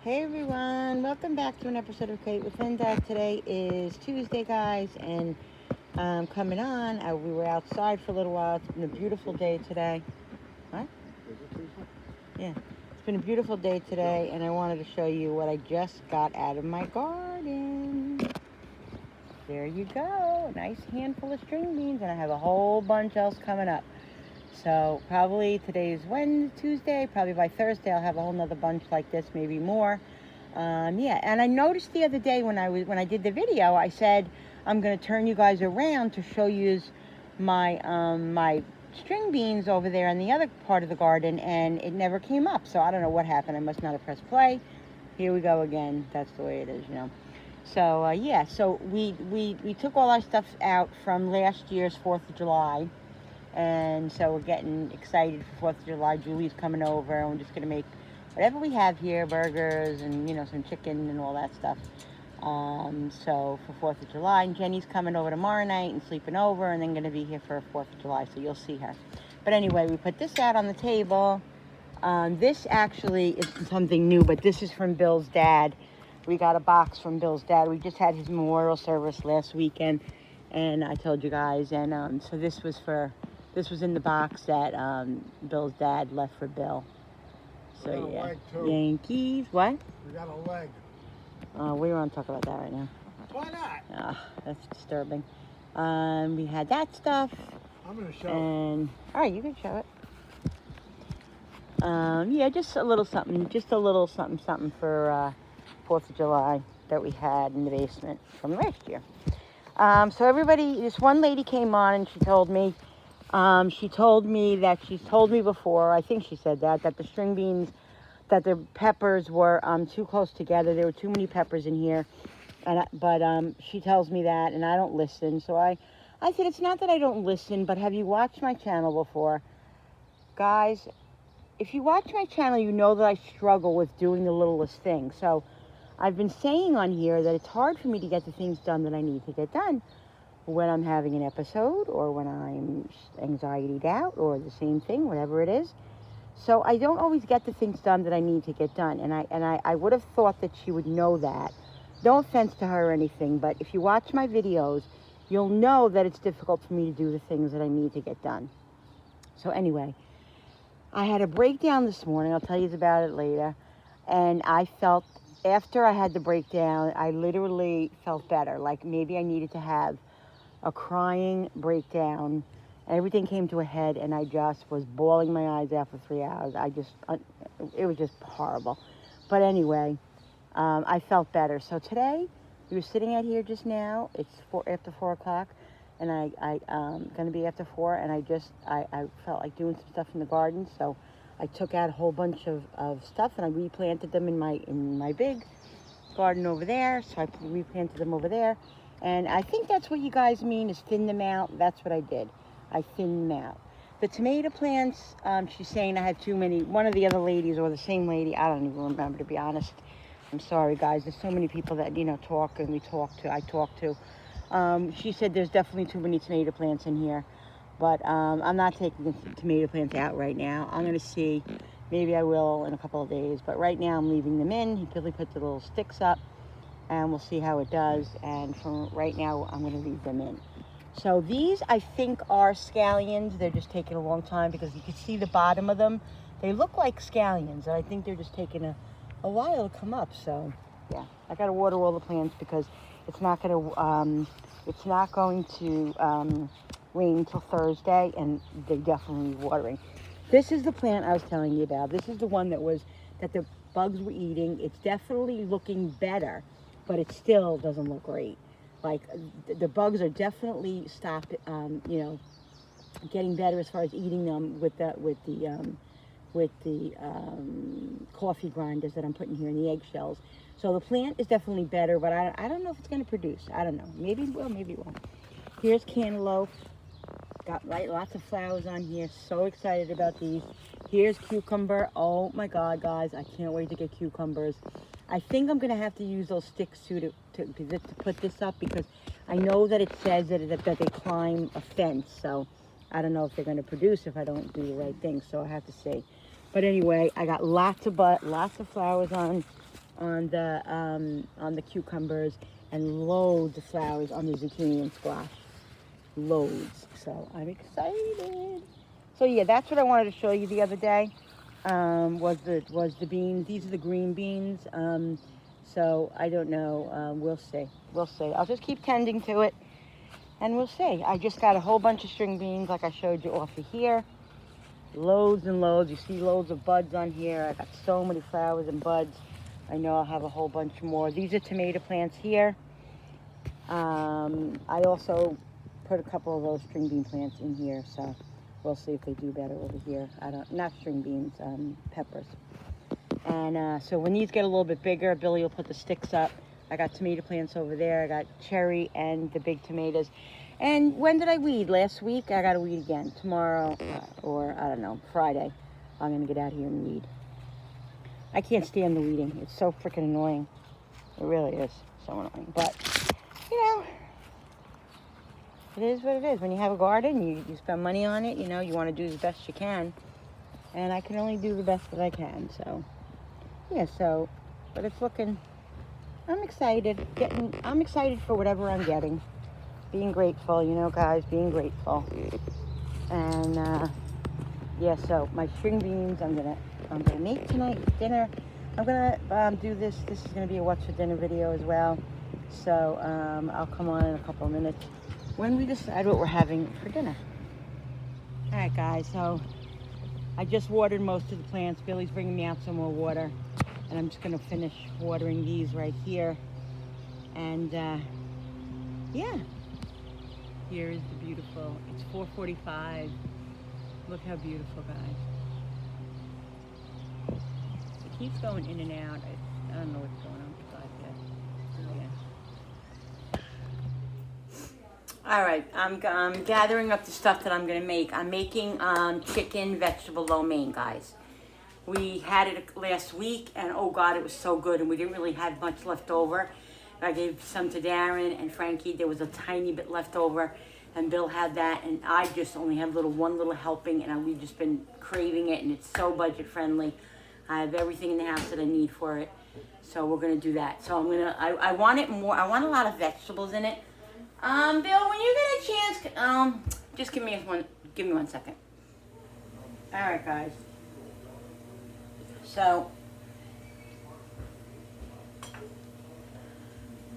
Hey everyone, welcome back to an episode of Kate with Linda. Today is Tuesday, guys, and coming on, we were outside for a little while. It's been a beautiful day today. What? Is it Tuesday? Yeah, it's been a beautiful day today, and I wanted to show you what I just got out of my garden. There you go, a nice handful of string beans, and I have a whole bunch else coming up. So probably today's Tuesday, probably by Thursday I'll have a whole nother bunch like this, maybe more. Yeah, and I noticed the other day when I did the video, I said I'm gonna turn you guys around to show you my my string beans over there in the other part of the garden, and it never came up. So I don't know what happened. I must not have pressed play. Here we go again. That's the way it is, you know. So yeah, so we took all our stuff out from last year's 4th of July. And so we're getting excited for 4th of July. Julie's coming over, and we're just going to make whatever we have here, burgers and, you know, some chicken and all that stuff. So for 4th of July, and Jenny's coming over tomorrow night and sleeping over, and then going to be here for 4th of July, so you'll see her. But anyway, we put this out on the table. This actually is something new, but this is from Bill's dad. We got a box from Bill's dad. We just had his memorial service last weekend, and I told you guys, and so this was in the box that Bill's dad left for Bill. So We got a yeah, leg too. Yankees. What? We got a leg. We don't want to talk about that right now. Why not? That's disturbing. We had that stuff. I'm going to show And all right, you can show it. Yeah, just a little something for 4th of July that we had in the basement from last year. So everybody, this one lady came on and she told me that she's told me before, I think she said that the string beans, that the peppers were too close together. There were too many peppers in here. But she tells me that, and I don't listen. So I said, it's not that I don't listen, but have you watched my channel before? Guys, if you watch my channel, you know that I struggle with doing the littlest thing. So I've been saying on here that it's hard for me to get the things done that I need to get done when I'm having an episode, or when I'm anxietied out, or the same thing, whatever it is. So I don't always get the things done that I need to get done. And I would have thought that she would know that. No offense to her or anything, but if you watch my videos, you'll know that it's difficult for me to do the things that I need to get done. So anyway, I had a breakdown this morning. I'll tell you about it later. And I felt, after I had the breakdown, I literally felt better. Like maybe I needed to have a crying breakdown. Everything came to a head, and I just was bawling my eyes out for 3 hours. It was just horrible. But anyway, I felt better. So today, we were sitting out here just now. It's after 4 o'clock, and I'm going to be after 4, and I felt like doing some stuff in the garden. So I took out a whole bunch of stuff, and I replanted them in my big garden over there. So I replanted them over there. And I think that's what you guys mean is thin them out. That's what I did. I thinned them out. The tomato plants, she's saying I have too many. One of the other ladies, or the same lady, I don't even remember, to be honest. I'm sorry, guys. There's so many people that, you know, I talk to. She said there's definitely too many tomato plants in here. But I'm not taking the tomato plants out right now. I'm going to see. Maybe I will in a couple of days. But right now I'm leaving them in. Billy put the little sticks up. And we'll see how it does. And for right now, I'm going to leave them in. So these, I think, are scallions. They're just taking a long time because you can see the bottom of them. They look like scallions, and I think they're just taking a while to come up. So, yeah, I got to water all the plants because it's not going to rain until Thursday, and they're definitely watering. This is the plant I was telling you about. This is the one that the bugs were eating. It's definitely looking better, but it still doesn't look great. Like the bugs are definitely getting better as far as eating them with the coffee grinders that I'm putting here in the eggshells. So the plant is definitely better, but I don't know if it's going to produce. I don't know. Maybe it will, maybe it won't. Here's cantaloupe. Got lots of flowers on here. So excited about these. Here's cucumber. Oh my God, guys, I can't wait to get cucumbers. I think I'm going to have to use those sticks to put this up because I know that it says that they climb a fence. So I don't know if they're going to produce if I don't do the right thing. So I have to see. But anyway, I got lots of flowers on on the cucumbers, and loads of flowers on the zucchini and squash. Loads. So I'm excited. So yeah, that's what I wanted to show you the other day. Was the beans. These are the green beans. So I don't know. We'll see. We'll see. I'll just keep tending to it, and we'll see. I just got a whole bunch of string beans, like I showed you off of here. Loads and loads. You see loads of buds on here. I got so many flowers and buds. I know I'll have a whole bunch more. These are tomato plants here. I also put a couple of those string bean plants in here, so we'll see if they do better over here. Not string beans, peppers. And so when these get a little bit bigger, Billy will put the sticks up. I got tomato plants over there. I got cherry and the big tomatoes. And when did I weed? Last week? I got to weed again. Tomorrow, or I don't know, Friday. I'm going to get out here and weed. I can't stand the weeding. It's so freaking annoying. It really is so annoying. But, you know, it is what it is. When you have a garden, you spend money on it, you know, you want to do the best you can. And I can only do the best that I can, so. Yeah, so, but it's looking, I'm excited. I'm excited for whatever I'm getting. Being grateful, you know, guys, being grateful. And, yeah, so my string beans, I'm gonna make tonight for dinner. I'm gonna do this. This is gonna be a what's for dinner video as well. So I'll come on in a couple of minutes when we decide what we're having for dinner. All right, guys. So I just watered most of the plants. Billy's bringing me out some more water, and I'm just gonna finish watering these right here. And yeah, here is the beautiful. It's 4:45. Look how beautiful, guys. It keeps going in and out. I don't know what's going on beside that. Yeah. All right, I'm gathering up the stuff that I'm gonna make. I'm making chicken vegetable lo mein, guys. We had it last week, and oh God, it was so good, and we didn't really have much left over. I gave some to Darren and Frankie. There was a tiny bit left over, and Bill had that, and I just only have one little helping, and we've just been craving it, and it's so budget friendly. I have everything in the house that I need for it, so we're gonna do that. So I want it more. I want a lot of vegetables in it. Bill, when you get a chance, just give me one second. All right, guys. So,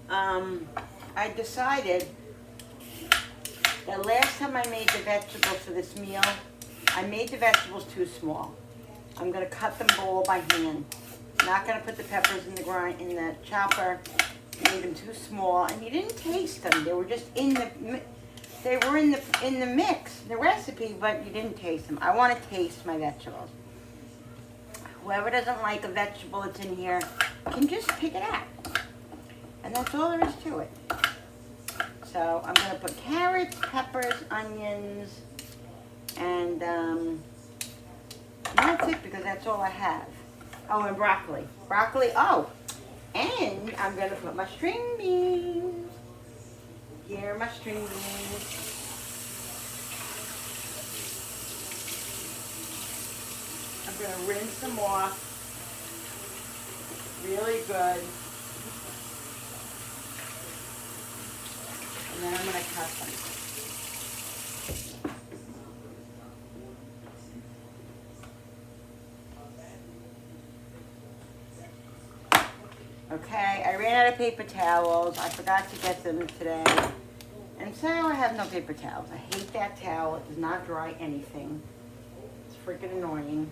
I decided that last time I made the vegetables for this meal, I made the vegetables too small. I'm gonna cut them all by hand. Not gonna put the peppers in the chopper. Made them too small, and you didn't taste them. They were just in the mix, the recipe, but you didn't taste them. I want to taste my vegetables. Whoever doesn't like a vegetable that's in here can just pick it out, and that's all there is to it. So I'm gonna put carrots, peppers, onions, and that's it, because that's all I have. Oh, and broccoli. Oh, and I'm gonna put my string beans. Here are my string beans. I'm gonna rinse them off really good. And then I'm gonna cut them. Okay, I ran out of paper towels. I forgot to get them today. And so I have no paper towels. I hate that towel. It does not dry anything. It's freaking annoying.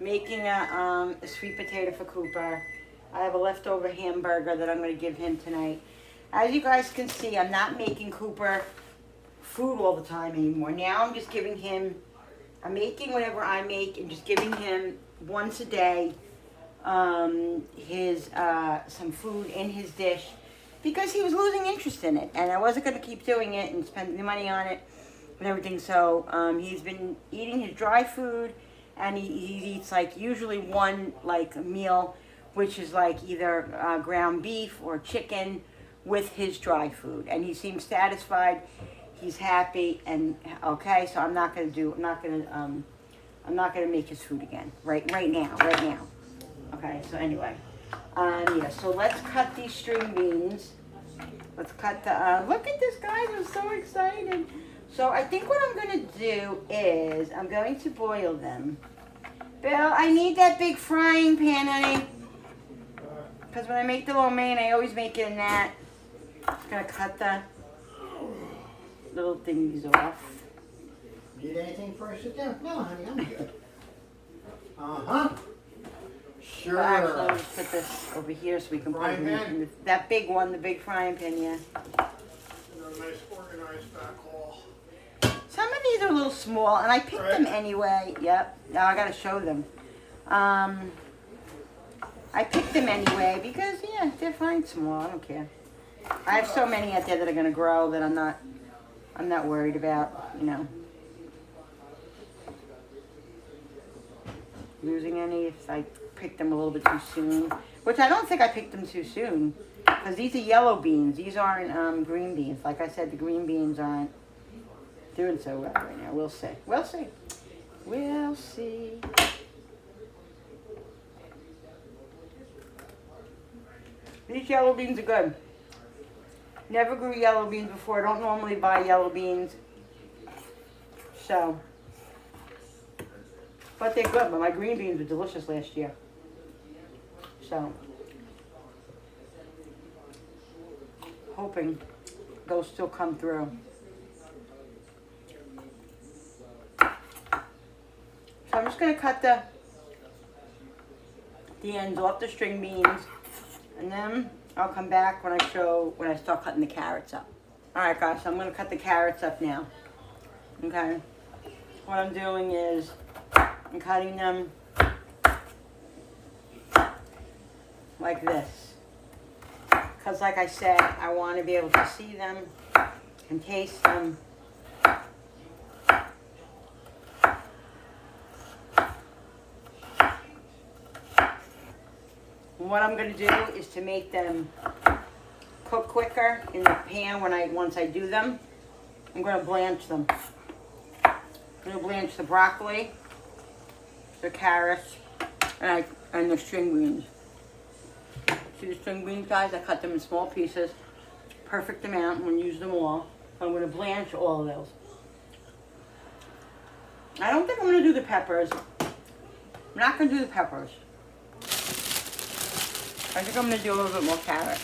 Making a sweet potato for Cooper. I have a leftover hamburger that I'm going to give him tonight. As you guys can see, I'm not making Cooper food all the time anymore. Now I'm just giving him, I'm making whatever I make and just giving him once a day some food in his dish, because he was losing interest in it, and I wasn't going to keep doing it and spending the money on it and everything. So he's been eating his dry food, and he eats like usually one like meal, which is like either ground beef or chicken with his dry food, and he seems satisfied. He's happy, and okay. So I'm not going to make his food again right now. Okay, so anyway. Yeah, so let's cut these string beans. Let's cut the, look at this, guys, I'm so excited. So I think what I'm gonna do is, I'm going to boil them. Bill, I need that big frying pan, honey. Because when I make the lo mein, I always make it in that. I'm gonna cut the little thingies off. Need anything for us sit down? No, honey, I'm good. Uh-huh. Sure. Well, actually, let me put this over here so we can put it Frying pan? in the, that big one, the big frying pan, yeah. Nice organized back hall. Some of these are a little small, and I picked them anyway. Yep. Now I gotta show them. I picked them anyway because, yeah, they're fine small. I don't care. I have so many out there that are gonna grow that I'm not worried about, you know, losing any if I picked them a little bit too soon. Which I don't think I picked them too soon, because these are yellow beans. These aren't green beans. Like I said, the green beans aren't doing so well right now. We'll see. We'll see. We'll see. These yellow beans are good. Never grew yellow beans before. I don't normally buy yellow beans. So, but they're good. But my green beans were delicious last year. So, hoping those still come through. So I'm just going to cut the ends off the string beans, and then I'll come back when I start cutting the carrots up. Alright guys, so I'm going to cut the carrots up now. Okay. What I'm doing is I'm cutting them like this. Because like I said, I want to be able to see them and taste them. What I'm going to do is to make them cook quicker in the pan once I do them. I'm going to blanch them. I'm going to blanch the broccoli, the carrots, and the string beans. See the string beans, guys? I cut them in small pieces. Perfect amount. I'm going to use them all. I'm going to blanch all of those. I don't think I'm going to do the peppers. I'm not going to do the peppers. I think I'm going to do a little bit more carrot.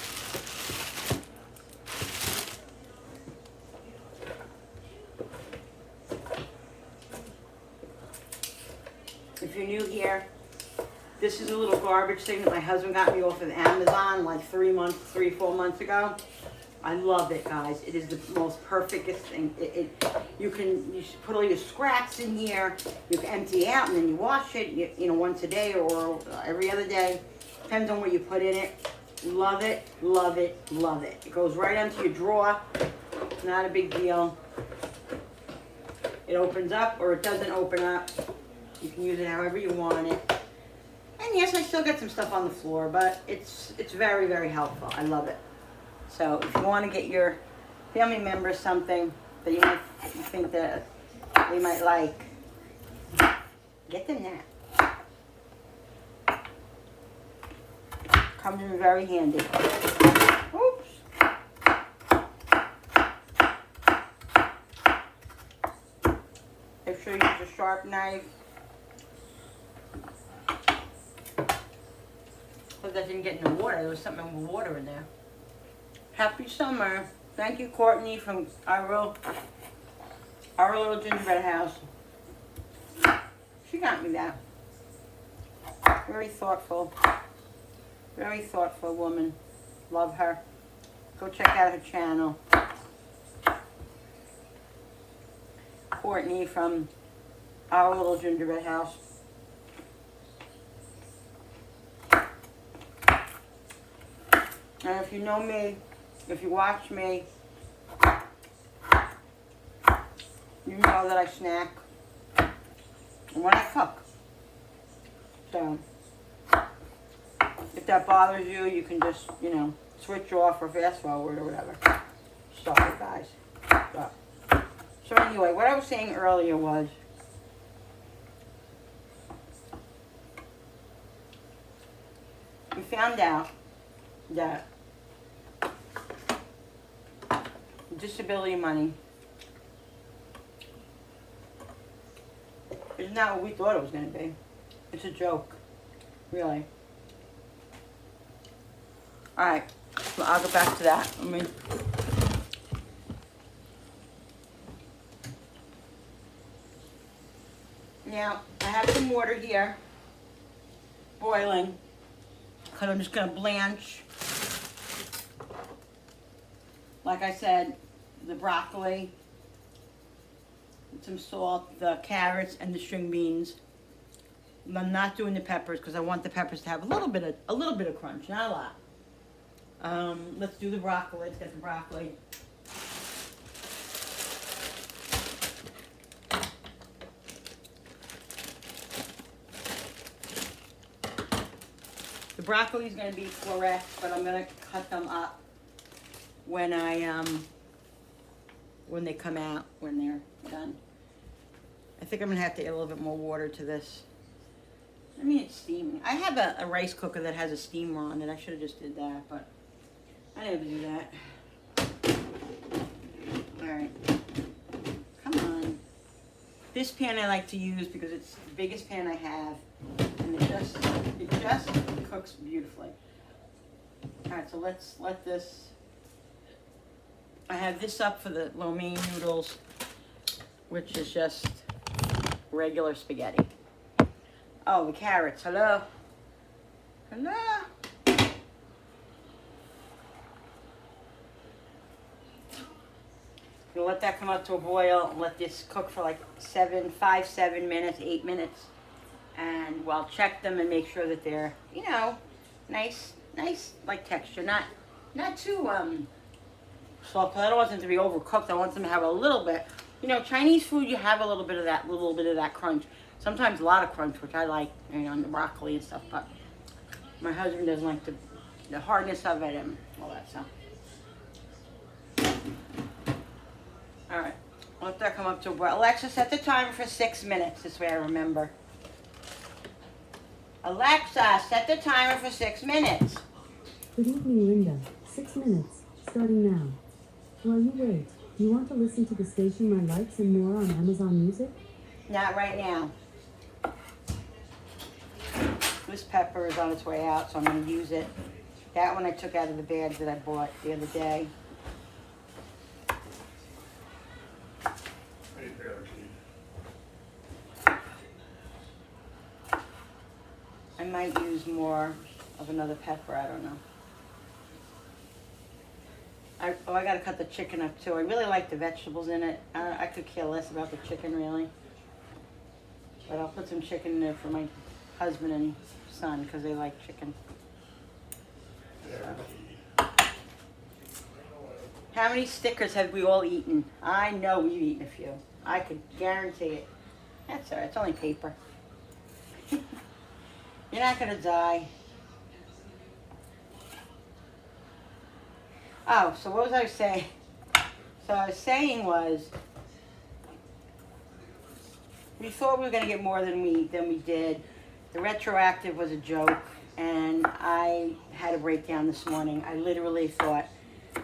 If you're new here, this is a little garbage thing that my husband got me off of Amazon like 4 months ago. I love it, guys. It is the most perfectest thing. You should put all your scraps in here. You can empty it out and then you wash it, you know, once a day or every other day. Depends on what you put in it. Love it, love it, love it. It goes right onto your drawer. It's not a big deal. It opens up or it doesn't open up. You can use it however you want it. And yes, I still get some stuff on the floor, but it's very, very helpful. I love it. So if you want to get your family members something that you might think that they might like, get them that. Comes in very handy. Oops. Make sure you use a sharp knife. Hope that didn't get in the water. There was something with water in there. Happy summer. Thank you, Courtney, from our little gingerbread house. She got me that. Very thoughtful. Very thoughtful woman. Love her. Go check out her channel. Courtney from our little gingerbread house. And if you know me, if you watch me, you know that I snack when I cook. So, if that bothers you, you can just, you know, switch off or fast forward or whatever. Sorry, guys. So anyway, what I was saying earlier was, we found out that disability money is not what we thought it was going to be. It's a joke, really. All right, so I'll go back to that. Now, I have some water here, boiling, because I'm just going to blanch, like I said, the broccoli, some salt, the carrots, and the string beans. I'm not doing the peppers because I want the peppers to have a little bit of crunch, not a lot. Let's do the broccoli. Let's get the broccoli. The broccoli is going to be florets, but I'm going to cut them up when when they come out, when they're done. I think I'm going to have to add a little bit more water to this. I mean, it's steaming. I have a rice cooker that has a steamer on it. I should have just did that, but I never do that. All right. Come on. This pan I like to use because it's the biggest pan I have, and it just cooks beautifully. All right, so let's let this. I have this up for the lo mein noodles, which is just regular spaghetti. Oh, the carrots. Hello. Hello. Gonna let that come up to a boil and let this cook for like 7 minutes, 8 minutes. And we'll check them and make sure that they're, you know, nice like texture. Not too soft. I don't want them to be overcooked. I want them to have a little bit. You know, Chinese food, you have a little bit of that crunch. Sometimes a lot of crunch, which I like, you know, in the broccoli and stuff, but my husband doesn't like the hardness of it and all that stuff. All right, let that come up to a boil. Alexa, set the timer for 6 minutes, this way I remember. Alexa, set the timer for 6 minutes. Good evening, Linda. 6 minutes, starting now. While you wait, you want to listen to the station My Likes and More on Amazon Music? Not right now. This pepper is on its way out, so I'm going to use it. That one I took out of the bag that I bought the other day. I might use more of another pepper, I don't know. I got to cut the chicken up too. I really like the vegetables in it. I could care less about the chicken really. But I'll put some chicken in there for my husband and son because they like chicken. So. How many stickers have we all eaten? I know we've eaten a few. I could guarantee it. That's all right. It's only paper. You're not going to die. Oh, so what was I saying? So I was saying was, we thought we were going to get more than we did. The retroactive was a joke, and I had a breakdown this morning. I literally thought,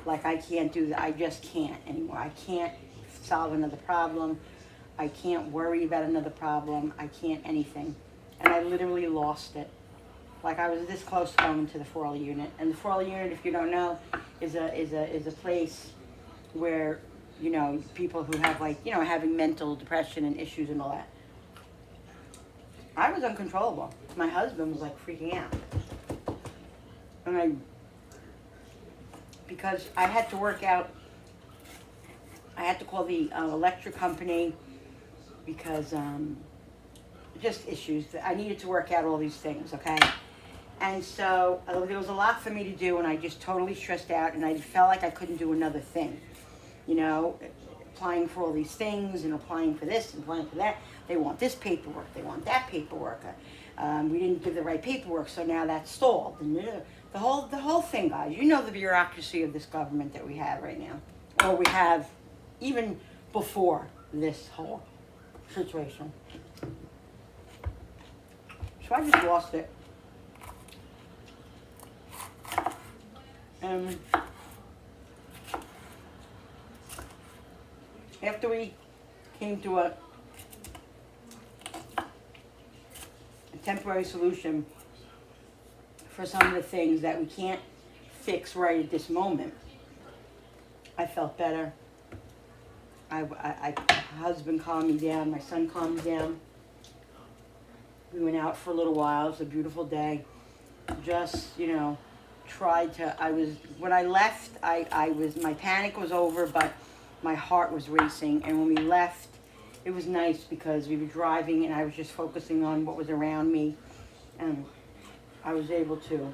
like, I can't do that. I just can't anymore. I can't solve another problem. I can't worry about another problem. I can't anything. And I literally lost it. Like, I was this close to going to the 4L unit. And the 4L unit, if you don't know, is a place where, you know, people who have, like, you know, having mental depression and issues and all that. I was uncontrollable. My husband was, like, freaking out. And because I had to work out, I had to call the electric company because just issues. I needed to work out all these things, okay? And so there was a lot for me to do, and I just totally stressed out, and I felt like I couldn't do another thing. You know, applying for all these things and applying for this and applying for that. They want this paperwork. They want that paperwork. We didn't give the right paperwork, so now that's stalled. And the whole thing, guys. You know the bureaucracy of this government that we have right now, or we have even before this whole situation. So I just lost it. And after we came to a temporary solution for some of the things that we can't fix right at this moment, I felt better. My husband calmed me down, my son calmed me down. We went out for a little while. It was a beautiful day. Just, when I left, my panic was over, but my heart was racing. And when we left, it was nice because we were driving and I was just focusing on what was around me. And I was able to.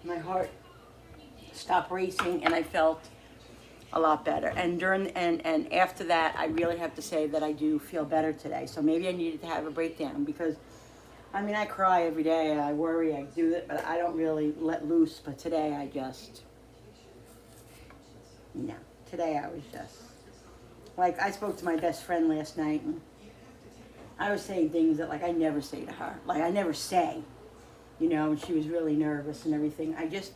My heart stopped racing and I felt a lot better. And and after that, I really have to say that I do feel better today. So maybe I needed to have a breakdown because, I cry every day. I worry, I do it, but I don't really let loose. But today today I was just, I spoke to my best friend last night and I was saying things that I never say to her. I never say, and she was really nervous and everything. I just,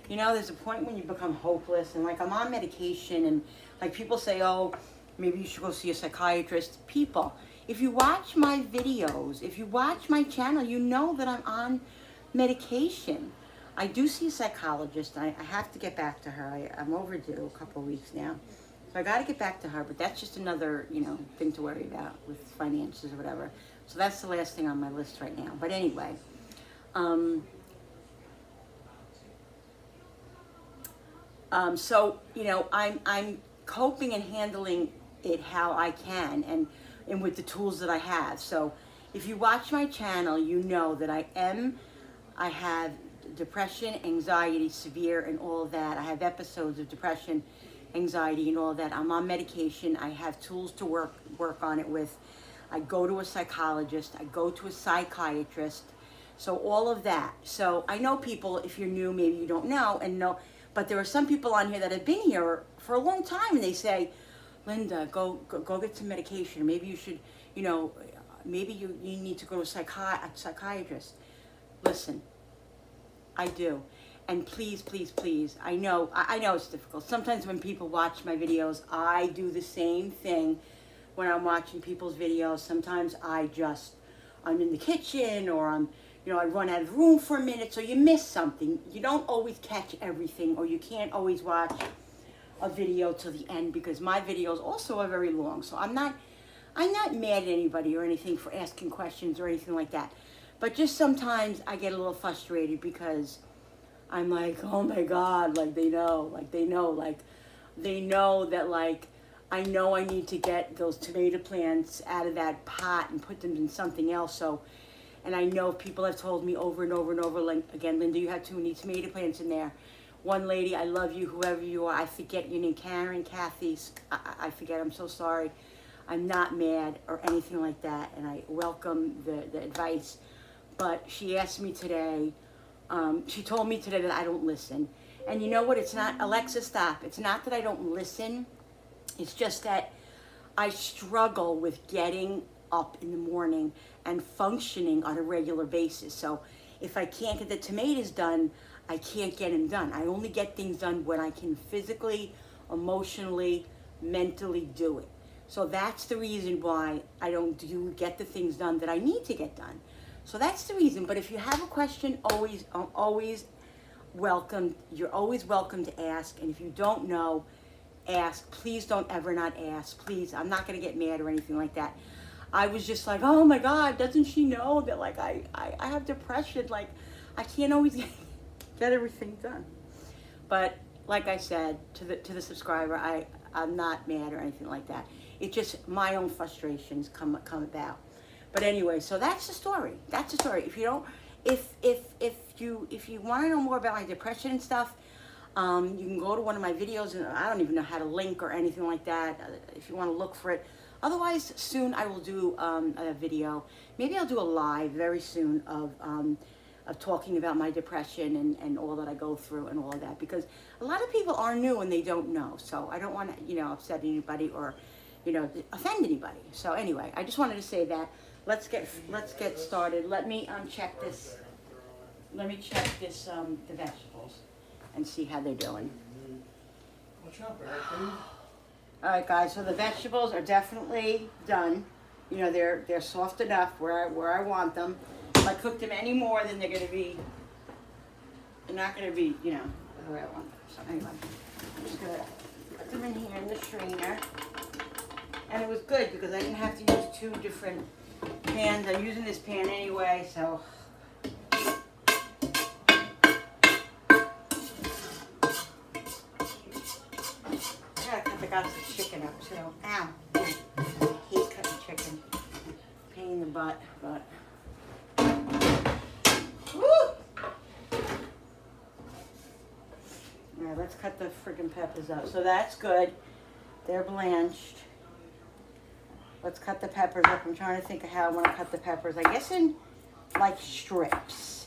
there's a point when you become hopeless and I'm on medication and people say, oh, maybe you should go see a psychiatrist. People, if you watch my videos, if you watch my channel, you know that I'm on medication. I do see a psychologist. I have to get back to her. I'm overdue a couple of weeks now. So I got to get back to her, but that's just another, thing to worry about with finances or whatever. So that's the last thing on my list right now. But anyway, so, I'm coping and handling it how I can and with the tools that I have. So if you watch my channel, you know that I have depression, anxiety, severe, and all of that. I have episodes of depression, anxiety, and all of that. I'm on medication. I have tools to work on it with. I go to a psychologist. I go to a psychiatrist. So all of that. So I know people, if you're new, maybe you don't know, but there are some people on here that have been here for a long time and they say, Linda, go get some medication. Maybe you should, maybe you need to go to a psychiatrist. Listen, I do. And please, please, please, I know it's difficult. Sometimes when people watch my videos, I do the same thing when I'm watching people's videos. Sometimes I'm in the kitchen or I run out of room for a minute, so you miss something. You don't always catch everything, or you can't always watch a video till the end because my videos also are very long. So I'm not mad at anybody or anything for asking questions or anything like that. But just sometimes I get a little frustrated because I'm like, oh my God, they know that I know I need to get those tomato plants out of that pot and put them in something else. So, and I know people have told me over and over and over again, Linda, you have too many tomato plants in there. One lady, I love you, whoever you are, I forget your name, Karen, Kathy, I forget, I'm so sorry. I'm not mad or anything like that, and I welcome the advice. But she asked me today, she told me today that I don't listen. And you know what, it's not, Alexa, stop. It's not that I don't listen. It's just that I struggle with getting up in the morning and functioning on a regular basis. So if I can't get the tomatoes done, I can't get them done. I only get things done when I can physically, emotionally, mentally do it. So that's the reason why I don't get the things done that I need to get done. So that's the reason. But if you have a question, always welcome. You're always welcome to ask. And if you don't know, ask. Please don't ever not ask. Please, I'm not going to get mad or anything like that. I was just like, oh my God, doesn't she know that I have depression? I can't always get everything done. But like I said to the subscriber, I'm not mad or anything like that. It's just my own frustrations come about. But anyway, so that's the story. That's the story. If you don't, if you want to know more about my depression and stuff, you can go to one of my videos, and I don't even know how to link or anything like that. If you want to look for it. Otherwise, soon I will do a video. Maybe I'll do a live very soon of talking about my depression and all that I go through and all of that, because a lot of people are new and they don't know. So I don't want to, upset anybody or, offend anybody. So anyway, I just wanted to say that. Let's get started. Let me check this let me check this, the vegetables and see how they're doing. What's up, Eric? All right, guys, so the vegetables are definitely done. You know, they're soft enough where I want them. If I cook them any more, then they're not gonna be, you know, the way I want them. So anyway, I'm just gonna put them in here in the strainer. And it was good because I didn't have to use two different pans. I'm using this pan anyway, so. I got some chicken up too. Ow. I hate cutting chicken. Pain in the butt, but. Woo! Alright, let's cut the friggin' peppers up. So that's good. They're blanched. Let's cut the peppers up. I'm trying to think of how I want to cut the peppers. I guess in like strips.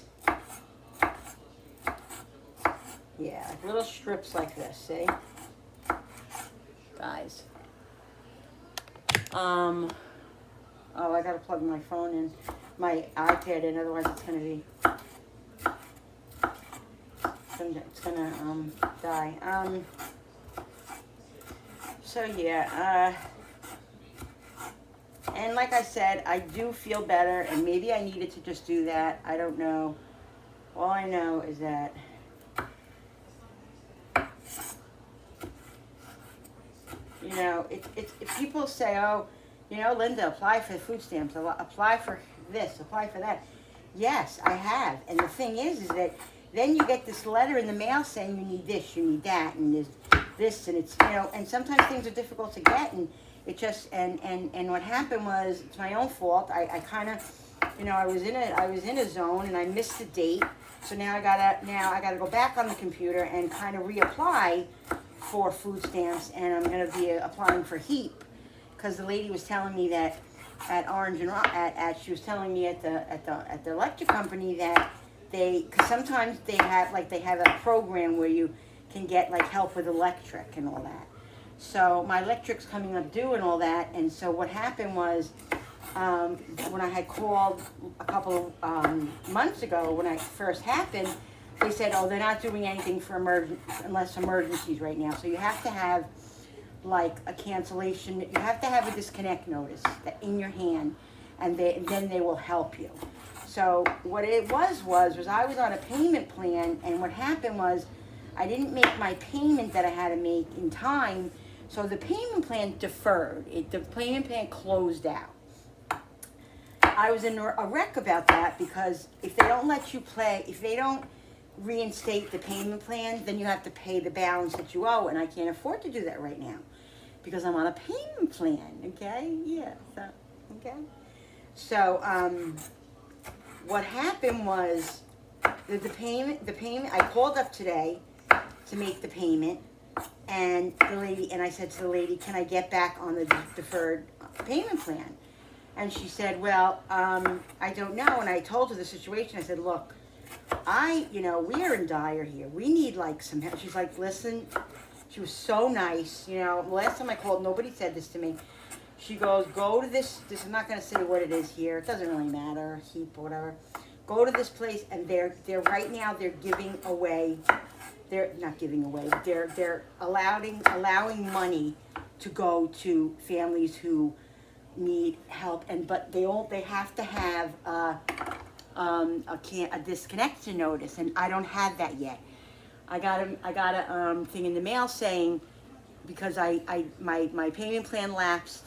Yeah, like little strips like this, see? Guys. Oh, I gotta plug my phone in, my iPad in, otherwise it's gonna be, it's gonna die. So yeah, and like I said, I do feel better, and maybe I needed to just do that. I don't know. All I know is that you know, if people say, oh, you know, Linda, apply for food stamps, apply for this, apply for that. Yes, I have. And the thing is that then you get this letter in the mail saying you need this, you need that, and there's this, and it's, you know, and sometimes things are difficult to get, and it just, and what happened was, it's my own fault. I kind of, you know, I was in a zone, and I missed the date. So now I gotta go back on the computer and kind of reapply for food stamps, and I'm going to be applying for HEAP, because the lady was telling me that at Orange and she was telling me at the electric company that because sometimes they have a program where you can get like help with electric and all that. So my electric's coming up due and all that, and so what happened was when I had called a couple of months ago when it first happened. They said, oh, they're not doing anything for unless emergencies right now. So you have to have like a cancellation. You have to have a disconnect notice in your hand, and then they will help you. So what it was I was on a payment plan, and what happened was I didn't make my payment that I had to make in time. So the payment plan deferred. The payment plan closed out. I was in a wreck about that because if they don't let you if they don't reinstate the payment plan, then you have to pay the balance that you owe, and I can't afford to do that right now because I'm on a payment plan. Okay, yeah. So what happened was the payment. I called up today to make the payment, and I said to the lady, "Can I get back on the deferred payment plan?" And she said, "Well, I don't know." And I told her the situation. I said, "Look, we are in dire here. We need like some help." She's like, "Listen," she was so nice. You know, last time I called, nobody said this to me. She goes, "Go to this, I'm not going to say what it is here. It doesn't really matter, HEAP or whatever. Go to this place, and they're right now, they're giving away, they're not giving away, they're allowing money to go to families who need help, but they have to have a disconnection notice, and I don't have that yet. I got a thing in the mail saying because my payment plan lapsed.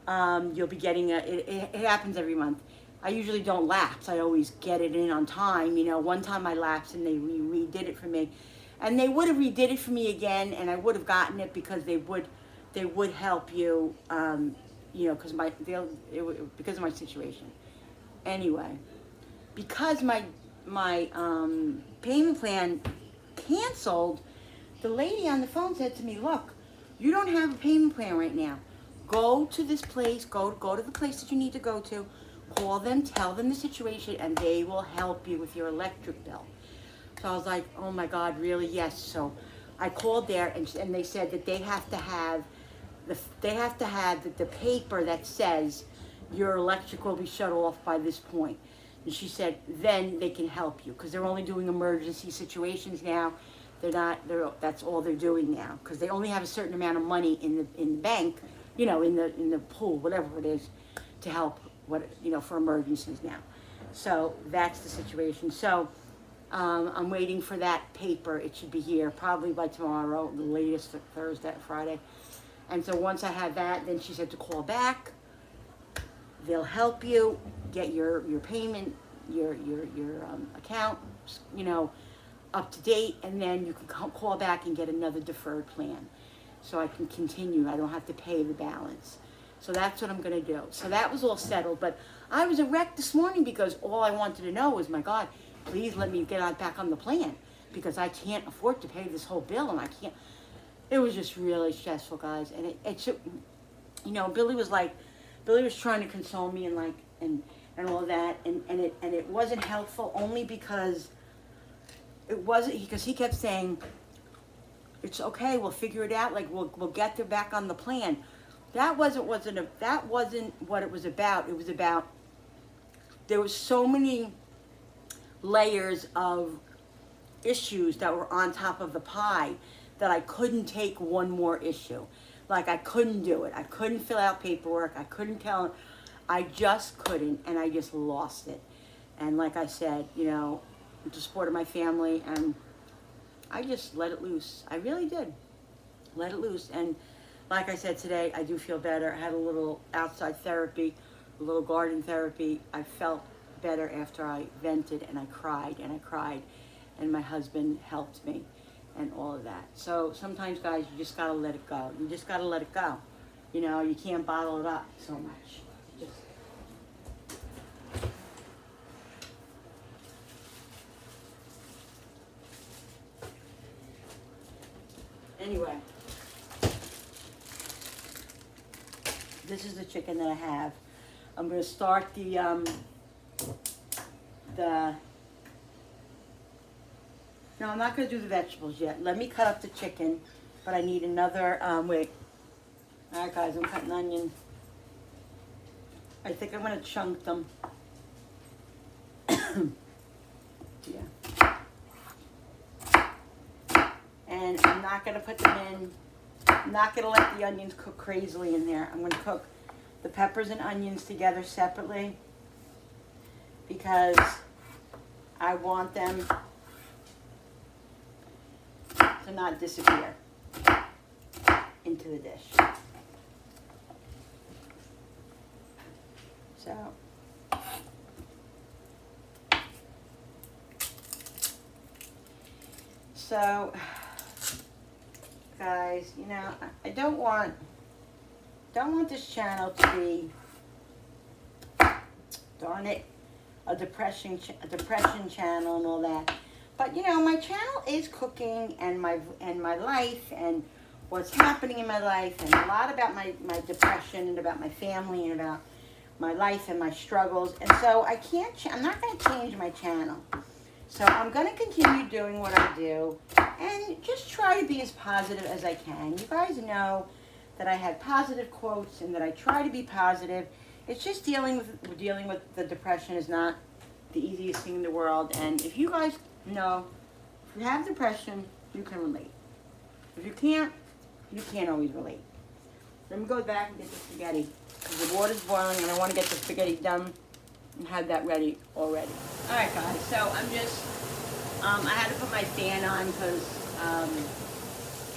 You'll be getting it happens every month. I usually don't lapse. I always get it in on time. You know, one time I lapsed and they redid it for me, and they would have redid it for me again, and I would have gotten it because they would help you. Because of my situation. Anyway, because my payment plan canceled, the lady on the phone said to me, "Look, you don't have a payment plan right now. Go to this place. Go to the place that you need to go to. Call them, tell them the situation, and they will help you with your electric bill." So I was like, "Oh my God, really?" Yes. So I called there, and they said that they have to have the paper that says your electric will be shut off by this point. And she said, then they can help you, because they're only doing emergency situations now. That's all they're doing now, because they only have a certain amount of money in the bank, you know, in the pool, whatever it is, to help, for emergencies now. So that's the situation. So I'm waiting for that paper. It should be here probably by tomorrow, the latest Thursday, Friday. And so once I have that, then she said to call back. They'll help you get your payment, your account, up to date, and then you can call back and get another deferred plan. So I can continue. I don't have to pay the balance. So that's what I'm going to do. So that was all settled. But I was a wreck this morning because all I wanted to know was, my God, please let me get back on the plan, because I can't afford to pay this whole bill, and I can't. It was just really stressful, guys. And Billy was trying to console me and all that, and it wasn't helpful, only because because he kept saying, it's okay, we'll figure it out, like we'll get there back on the plan. That wasn't what it was about. It was about, there was so many layers of issues that were on top of the pie that I couldn't take one more issue. Like, I couldn't do it. I couldn't fill out paperwork. I couldn't tell. I just couldn't, and I just lost it. And like I said, with the support of my family, and I just let it loose. I really did. Let it loose. And like I said today, I do feel better. I had a little outside therapy, a little garden therapy. I felt better after I vented, and I cried, and my husband helped me and all of that. So sometimes, guys, you just gotta let it go. You just gotta let it go. You can't bottle it up so much. Anyway, this is the chicken that I have. I'm gonna start no, I'm not going to do the vegetables yet. Let me cut up the chicken, but I need another, wait. All right, guys, I'm cutting onion. I think I'm going to chunk them. Yeah. And I'm not going to put them in. I'm not going to let the onions cook crazily in there. I'm going to cook the peppers and onions together separately, because I want them to not disappear into the dish. So, guys, I don't want this channel to be, darn it, a depression channel and all that. But my channel is cooking and my life and what's happening in my life, and a lot about my depression and about my family and about my life and my struggles. And so I'm not going to change my channel. So I'm going to continue doing what I do and just try to be as positive as I can. You guys know that I have positive quotes and that I try to be positive. It's just dealing with the depression is not the easiest thing in the world. And if you guys know, if you have depression, you can relate. If you can't, you can't always relate. Let me go back and get the spaghetti, because the water's boiling and I want to get the spaghetti done and have that ready already. All right, guys, so I'm just, I had to put my fan on because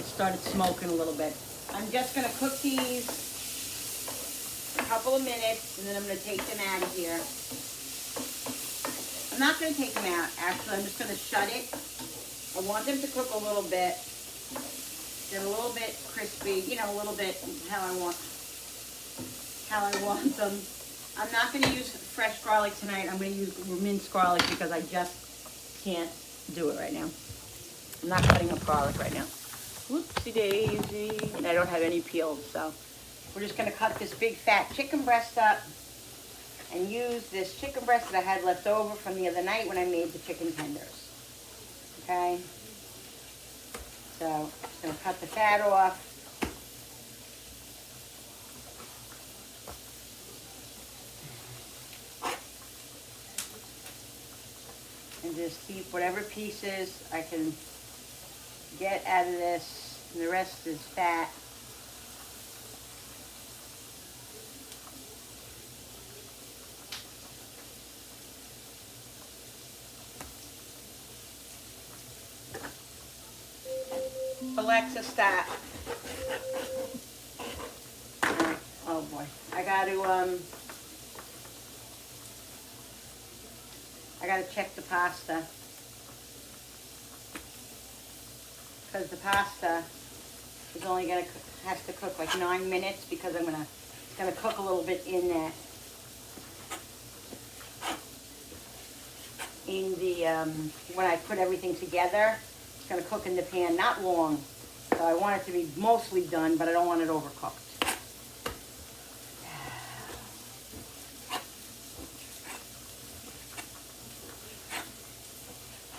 it started smoking a little bit. I'm just going to cook these a couple of minutes, and then I'm going to take them out of here. I'm not going to take them out, actually. I'm just going to shut it. I want them to cook a little bit. Get a little bit crispy, a little bit how I want them. I'm not going to use fresh garlic tonight. I'm going to use minced garlic because I just can't do it right now. I'm not cutting up garlic right now. Whoopsie daisy. And I don't have any peeled, so we're just going to cut this big fat chicken breast up and use this chicken breast that I had left over from the other night when I made the chicken tenders. Okay? So, I'm just going to cut the fat off. and just keep whatever pieces I can get out of this, and the rest is fat. Alexa, stop. Alright, oh boy. I gotta check the pasta. Because the pasta is only has to cook like 9 minutes, because it's gonna cook a little bit in that, when I put everything together. It's gonna cook in the pan, not long. So I want it to be mostly done, but I don't want it overcooked.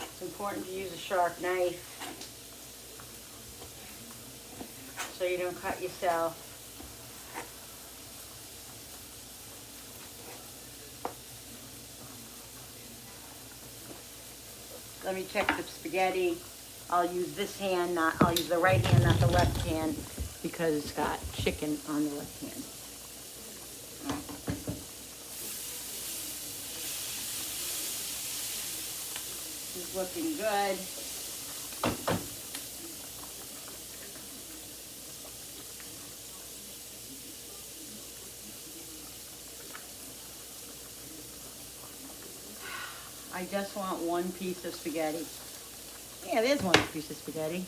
It's important to use a sharp knife so you don't cut yourself. Let me check the spaghetti. I'll use this hand, I'll use the right hand, not the left hand, because it's got chicken on the left hand. This is looking good. I just want one piece of spaghetti. Yeah, there's one piece of spaghetti.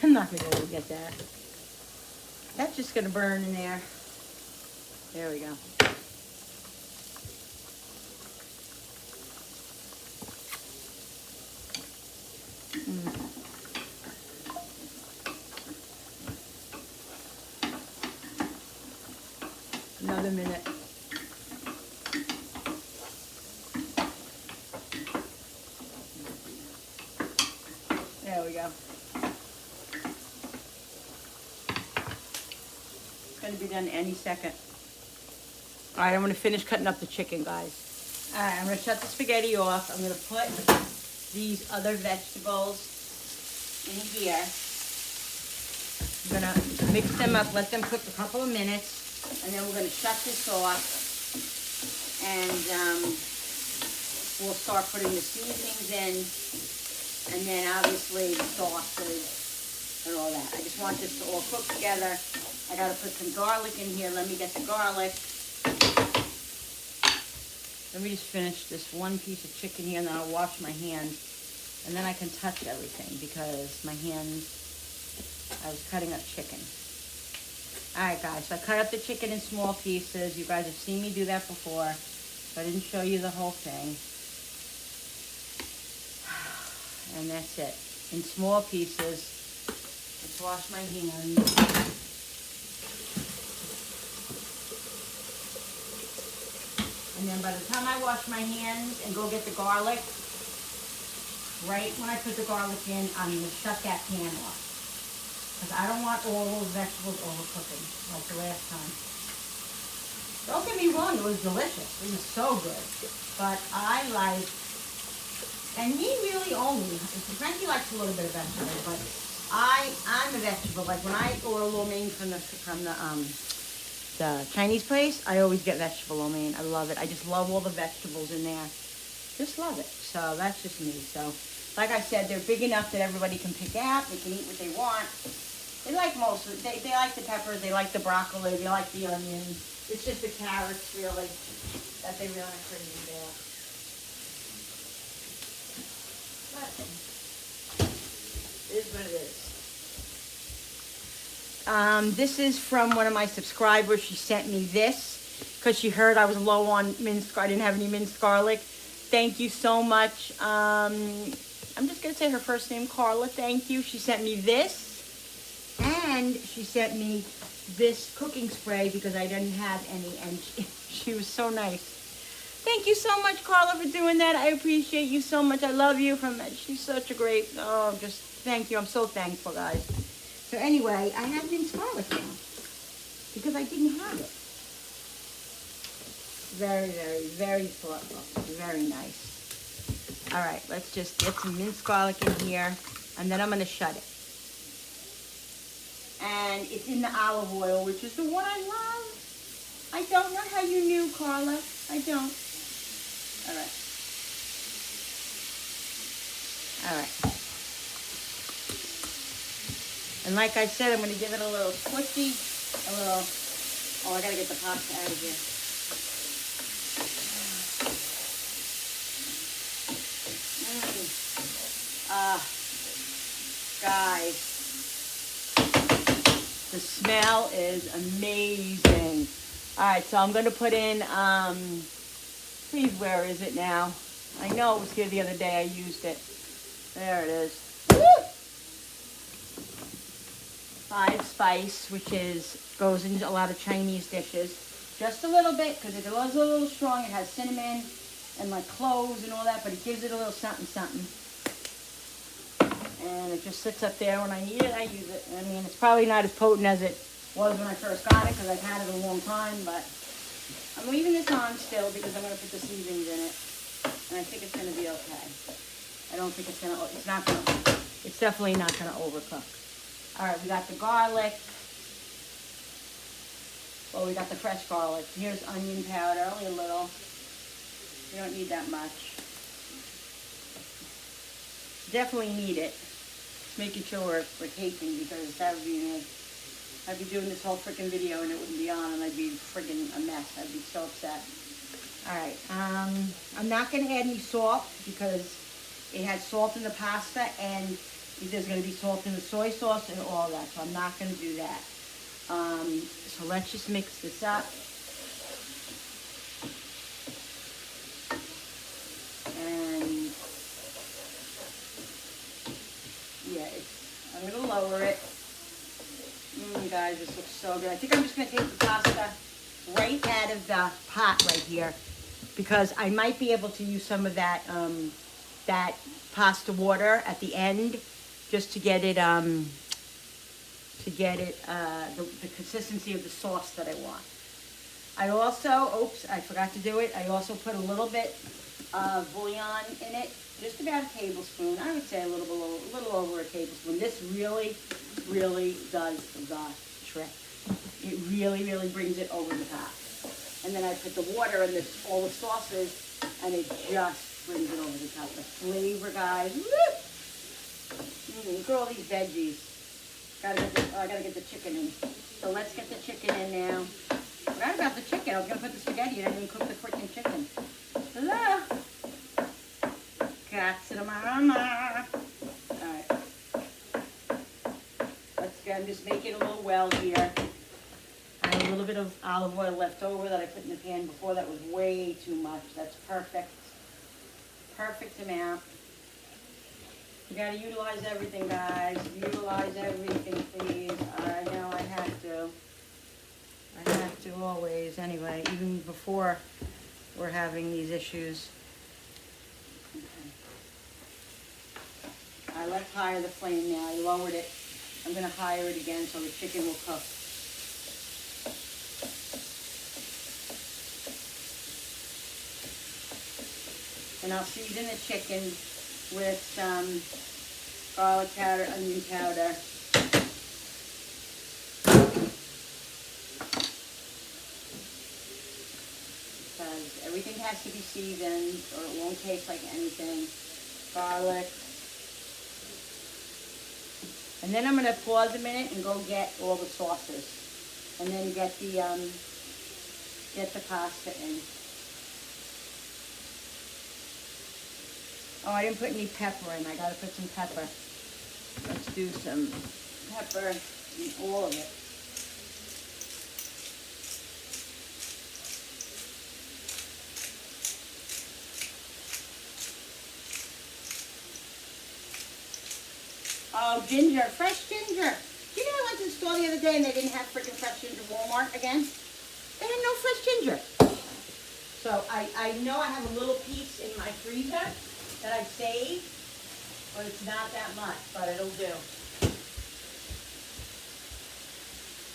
I'm not gonna be able to get that. That's just gonna burn in there. There we go. Another minute. There we go. It's going to be done any second. All right, I'm going to finish cutting up the chicken, guys. All right, I'm going to shut the spaghetti off. I'm going to put these other vegetables in here. I'm going to mix them up, let them cook a couple of minutes, and then we're going to shut this off. And we'll start putting the seasonings in. And then obviously the sauces and all that. I just want this to all cook together. I gotta put some garlic in here. Let me get the garlic. Let me just finish this one piece of chicken here, and then I'll wash my hands. And then I can touch everything, because my hands, I was cutting up chicken. Alright guys, so I cut up the chicken in small pieces. You guys have seen me do that before, so I didn't show you the whole thing. And that's it, in small pieces. Let's wash my hands. And then by the time I wash my hands and go get the garlic, right when I put the garlic in, I'm going to shut that pan off. Because I don't want all those vegetables overcooking like the last time. Don't get me wrong, it was delicious. It was so good. But I like... And he really only, Frankie likes a little bit of vegetable, but I'm a vegetable. Like when I order lo mein from the Chinese place, I always get vegetable lo mein. I love it. I just love all the vegetables in there. Just love it. So that's just me. So like I said, they're big enough that everybody can pick out. They can eat what they want. They like most of it. They like the peppers. They like the broccoli. They like the onions. It's just the carrots really that they really are pretty about. It is what it is. This is from one of my subscribers. She sent me this because she heard I was low on minced garlic. I didn't have any minced garlic. Thank you so much. I'm just going to say her first name, Carla. Thank you. She sent me this. And she sent me this cooking spray because I didn't have any. And she was so nice. Thank you so much, Carla, for doing that. I appreciate you so much. I love you. She's such a great, just thank you. I'm so thankful, guys. So anyway, I have minced garlic now because I didn't have it. Very, very, very thoughtful. Very nice. All right, let's just get some minced garlic in here, and then I'm gonna shut it. And it's in the olive oil, which is the one I love. I don't know how you knew, Carla. I don't. All right. All right. And like I said, I'm going to give it a little squishy, a little, oh, I got to get the pasta out of here. Guys, the smell is amazing. All right, so I'm going to put in, please, where is it now? I know it was here the other day. I used it. There it is. Woo! 5 spice, which goes into a lot of Chinese dishes. Just a little bit, because it was a little strong. It has cinnamon and like cloves and all that, but it gives it a little something, something. And it just sits up there. When I need it, I use it. I mean, it's probably not as potent as it was when I first got it, because I've had it a long time, but I'm leaving this on still because I'm going to put the seasonings in it. And I think it's going to be okay. I don't think it's definitely not going to overcook. All right, we got the garlic. Well, we got the fresh garlic. Here's onion powder, only a little. You don't need that much. Definitely need it. Just making sure we're taping, because that would be me. I'd be doing this whole freaking video and it wouldn't be on, and I'd be friggin' a mess. I'd be so upset. All right, I'm not going to add any salt because it had salt in the pasta, and there's going to be salt in the soy sauce and all that, so I'm not going to do that. So let's just mix this up. And yeah, I'm going to lower it. Guys, this looks so good. I think I'm just going to take the pasta right out of the pot right here, because I might be able to use some of that that pasta water at the end, just to get it the consistency of the sauce that I want. I also, oops, I forgot to do it. I also put a little bit of bouillon in it, just about a tablespoon. I would say a little over a tablespoon. This really, really does the trick. It really, really brings it over the top. And then I put the water and all the sauces, and it just brings it over the top. The flavor, guys. Woo! Look at all these veggies. I gotta get the chicken in. So let's get the chicken in now. Forgot about the chicken. I was gonna put the spaghetti in. I didn't cook the freaking chicken. Hello. Cats in the mama. Alright. Let's go. I'm just making a little well here. I have a little bit of olive oil left over that I put in the pan before. That was way too much. That's perfect. Perfect amount. You gotta utilize everything, guys. Utilize everything, please. I know I have to. I have to always, anyway, even before we're having these issues. Okay. All right, let's higher the flame now. I lowered it. I'm gonna higher it again so the chicken will cook. And I'll season the chicken with some garlic powder, onion powder. Because everything has to be seasoned or it won't taste like anything. Garlic. And then I'm going to pause a minute and go get all the sauces. And then get the pasta in. Oh, I didn't put any pepper in. I gotta put some pepper. Let's do some pepper in all of it. Oh, ginger, fresh ginger. You know, I went to the store the other day and they didn't have freaking fresh ginger. Walmart again. They had no fresh ginger. So I know I have a little piece in my freezer that I saved, but it's not that much, but it'll do.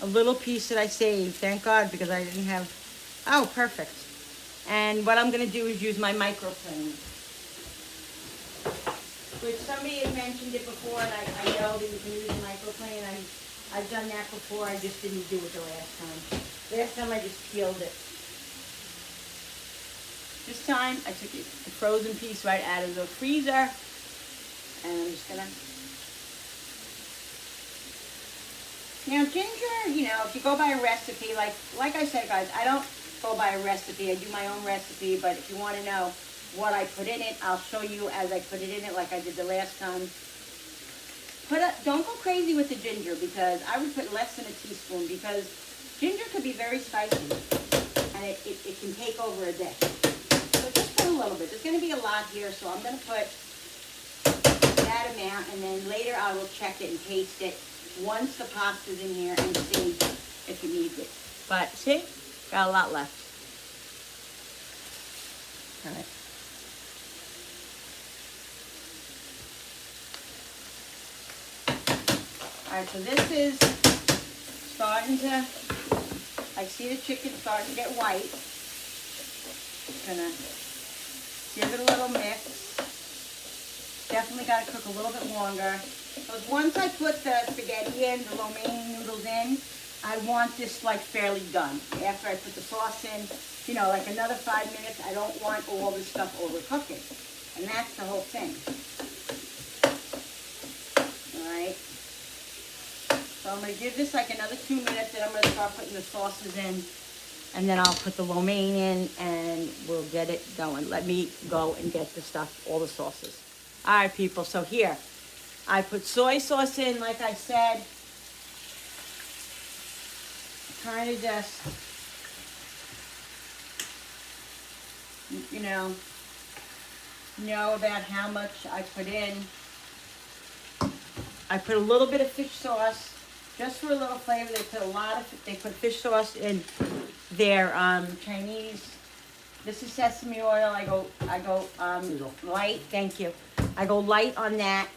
A little piece that I saved, thank God, because I didn't have, oh, perfect. And what I'm gonna do is use my microplane, which somebody had mentioned it before, and I know that you can use a microplane. I've done that before, I just didn't do it the last time. Last time I just peeled it. This time I took the frozen piece right out of the freezer, and I'm just gonna. Now ginger, you know, if you go by a recipe, like I said, guys, I don't go by a recipe. I do my own recipe, but if you want to know what I put in it, I'll show you as I put it in it, like I did the last time. Don't go crazy with the ginger, because I would put less than a teaspoon, because ginger could be very spicy, and it can take over a dish. So just put a little bit. There's going to be a lot here, so I'm going to put that amount, and then later I will check it and taste it once the pasta's in here and see if it needs it. But see, got a lot left. All right. All right, so this is starting to, I see the chicken starting to get white. Just gonna give it a little mix. Definitely got to cook a little bit longer. Because once I put the spaghetti in, the lo mein noodles in, I want this like fairly done. After I put the sauce in, you know, like another 5 minutes, I don't want all this stuff overcooking. And that's the whole thing. All right. So I'm going to give this like another 2 minutes, then I'm going to start putting the sauces in. And then I'll put the lo mein in and we'll get it going. Let me go and get the stuff, all the sauces. All right, people, so here. I put soy sauce in, like I said. Kind of just, you know about how much I put in. I put a little bit of fish sauce, just for a little flavor. They put fish sauce in their Chinese. This is sesame oil. I go light. Thank you. I go light on that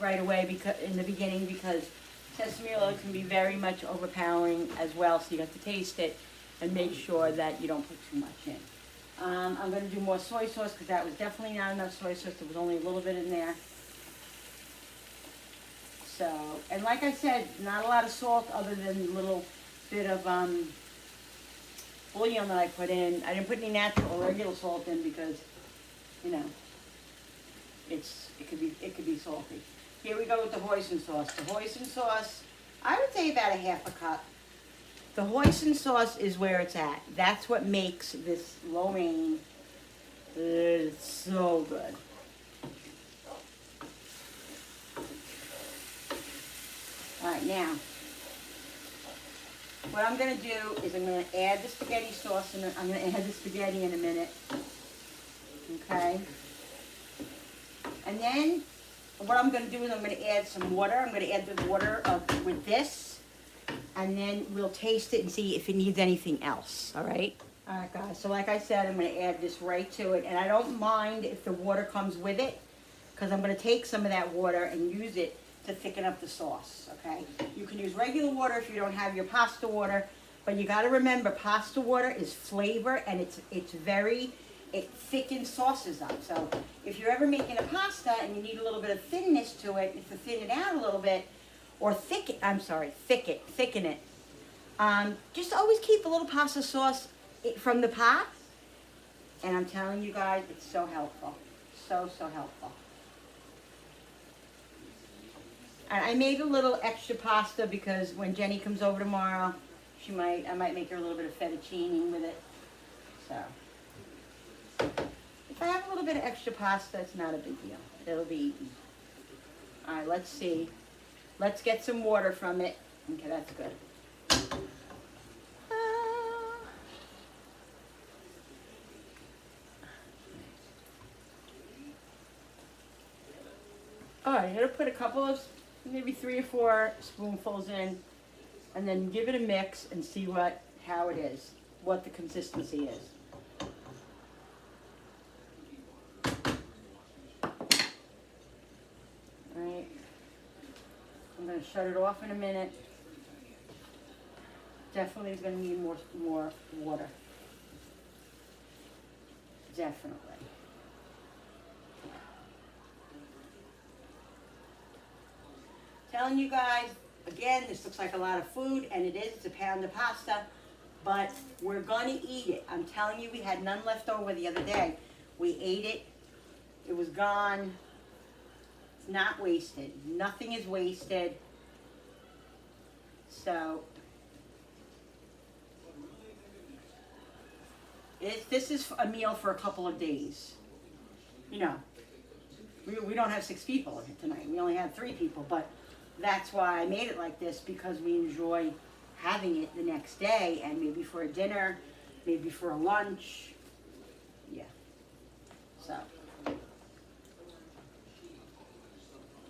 right away, because in the beginning, because sesame oil can be very much overpowering as well. So you have to taste it and make sure that you don't put too much in. I'm going to do more soy sauce, because that was definitely not enough soy sauce. There was only a little bit in there. So, and like I said, not a lot of salt, other than a little bit of bouillon that I put in. I didn't put any natural or regular salt in, because, you know, it could be salty. Here we go with the hoisin sauce. The hoisin sauce, I would say about a half a cup. The hoisin sauce is where it's at. That's what makes this lo mein so good. All right, now, what I'm going to do is I'm going to add the spaghetti sauce, and I'm going to add the spaghetti in a minute. Okay? And then what I'm going to do is I'm going to add some water. I'm going to add the water with this, and then we'll taste it and see if it needs anything else. All right? All right, guys. So like I said, I'm going to add this right to it, and I don't mind if the water comes with it, because I'm going to take some of that water and use it to thicken up the sauce, okay? You can use regular water if you don't have your pasta water, but you got to remember, pasta water is flavor, and it thickens sauces up. So if you're ever making a pasta and you need a little bit of thinness to it, if you thin it out a little bit, or thicken it, just always keep a little pasta sauce from the pot, and I'm telling you guys, it's so helpful, so helpful. And I made a little extra pasta, because when Jenny comes over tomorrow, I might make her a little bit of fettuccine with it. So if I have a little bit of extra pasta, it's not a big deal. It'll be eaten. All right, let's see. Let's get some water from it. Okay, that's good. All right, I'm gonna put a couple of, maybe 3 or 4 spoonfuls in, and then give it a mix and see how it is, what the consistency is. All right, I'm gonna shut it off in a minute. Definitely is gonna need more water. Definitely. Telling you guys, again, this looks like a lot of food, and it is. It's a pound of pasta, but we're gonna eat it. I'm telling you, we had none left over the other day. We ate it. It was gone. It's not wasted. Nothing is wasted. So, this is a meal for a couple of days. You know, we don't have 6 people tonight. We only have 3 people, but that's why I made it like this, because we enjoy having it the next day, and maybe for a dinner, maybe for a lunch. Yeah. So, I'm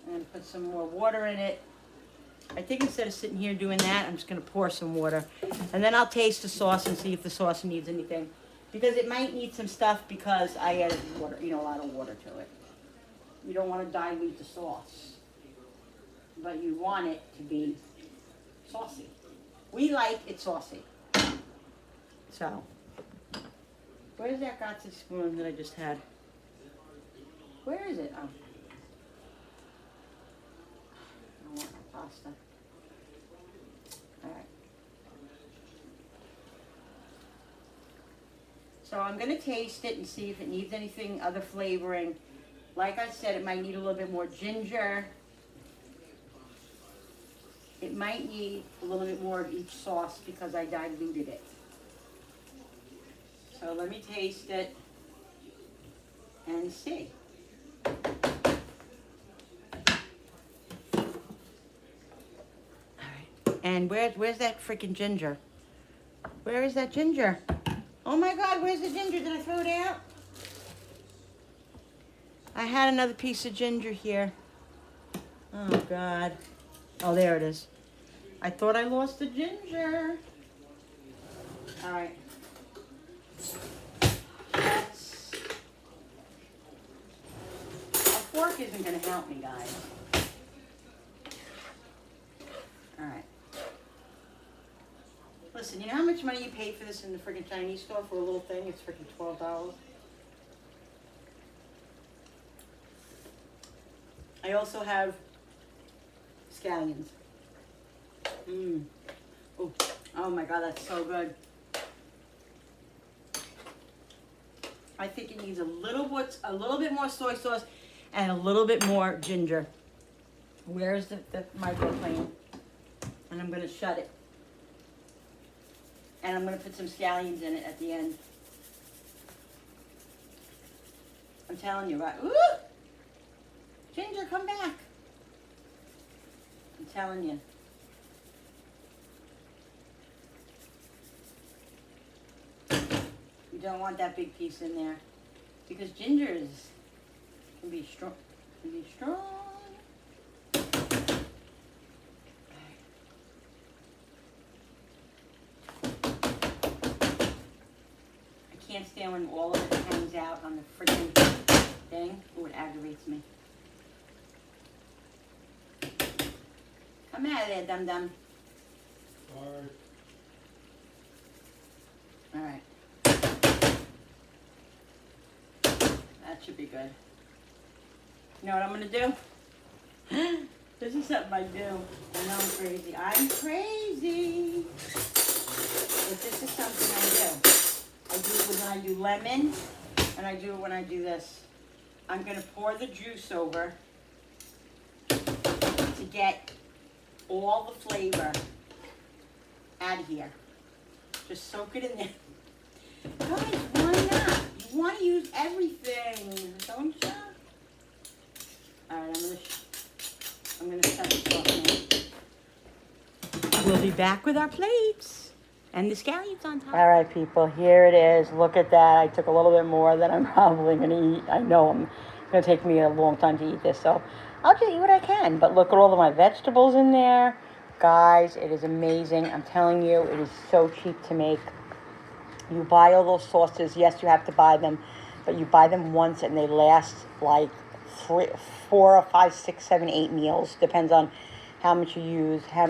going to put some more water in it. I think instead of sitting here doing that, I'm just going to pour some water. And then I'll taste the sauce and see if the sauce needs anything. Because it might need some stuff, because I added water, you know, a lot of water to it. You don't want to dilute the sauce, but you want it to be saucy. We like it saucy. So, where's that Gotcha spoon that I just had? Where is it? Oh. I want my pasta. Alright. So I'm going to taste it and see if it needs anything, other flavoring. Like I said, it might need a little bit more ginger. It might need a little bit more of each sauce because I diluted it. So let me taste it and see. Alright. And where's that freaking ginger? Where is that ginger? Oh my God, where's the ginger? Did I throw it out? I had another piece of ginger here. Oh God. Oh, there it is. I thought I lost the ginger. All right. A fork isn't going to help me, guys. All right. Listen, you know how much money you paid for this in the freaking Chinese store for a little thing? It's freaking $12. I also have scallions. Ooh. Oh my God, that's so good. I think it needs a little bit more soy sauce and a little bit more ginger. Where's the microplane? And I'm gonna shut it. And I'm gonna put some scallions in it at the end. I'm telling you, right? Ooh! Ginger, come back. I'm telling you. You don't want that big piece in there, because ginger can be strong. I can't stand when all of it hangs out on the freaking thing. Oh, it aggravates me. Come out of there, dum-dum. Sorry. All right. That should be good. You know what I'm going to do? This is something I do. I know I'm crazy. I'm crazy. But this is something I do. I do it when I do lemon, and I do it when I do this. I'm going to pour the juice over to get all the flavor out of here. Just soak it in there. Guys, why not? You want to use everything, don't you? All right, I'm gonna shut this off now. We'll be back with our plates and the scallions on top. All right, people, here it is. Look at that. I took a little bit more than I'm probably gonna eat. I know it's gonna take me a long time to eat this, so I'll just eat what I can. But look at all of my vegetables in there. Guys, it is amazing. I'm telling you, it is so cheap to make. You buy all those sauces. Yes, you have to buy them, but you buy them once and they last like 4 or 5, 6, 7, 8 meals. Depends on how much you use, how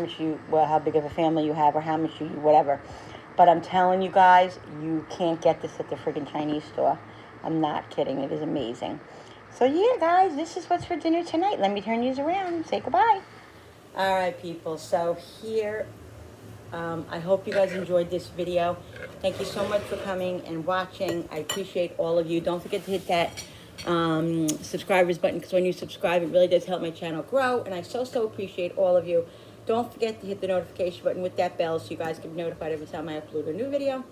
big of a family you have, or how much you whatever. But I'm telling you guys, you can't get this at the friggin' Chinese store. I'm not kidding. It is amazing. So yeah, guys, this is what's for dinner tonight. Let me turn these around and say goodbye. All right, people. So here, I hope you guys enjoyed this video. Thank you so much for coming and watching. I appreciate all of you. Don't forget to hit that subscribers button, because when you subscribe, it really does help my channel grow. And I so appreciate all of you. Don't forget to hit the notification button with that bell so you guys get notified every time I upload a new video.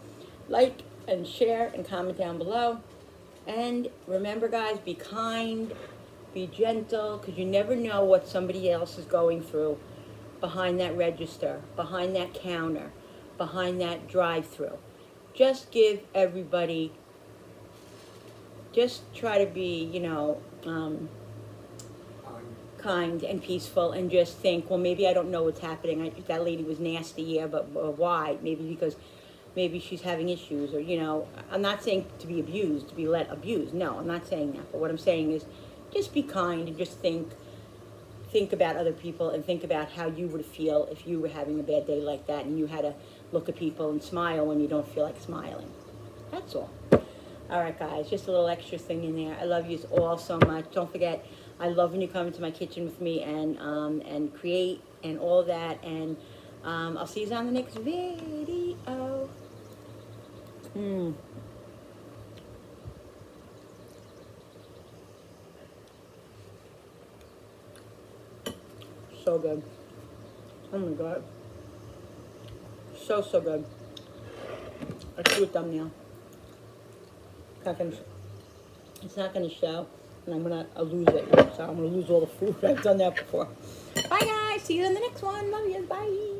Like and share and comment down below. And remember, guys, be kind, be gentle, because you never know what somebody else is going through behind that register, behind that counter, behind that drive-through. Just give everybody, just try to be, you know, kind and peaceful, and just think, well, maybe I don't know what's happening. That lady was nasty, yeah, but why? Maybe because maybe she's having issues, or, you know, I'm not saying to be abused, to be let abuse. No, I'm not saying that. But what I'm saying is just be kind and just think about other people, and think about how you would feel if you were having a bad day like that and you had to look at people and smile when you don't feel like smiling. That's all. All right, guys, just a little extra thing in there. I love you all so much. Don't forget, I love when you come into my kitchen with me and create and all that. And I'll see you on the next video. So good. Oh my God. So good. Let's do a thumbnail. It's not gonna show, and I'm gonna lose it. So I'm gonna lose all the food. I've done that before. Bye, guys. See you in the next one. Love you. Bye.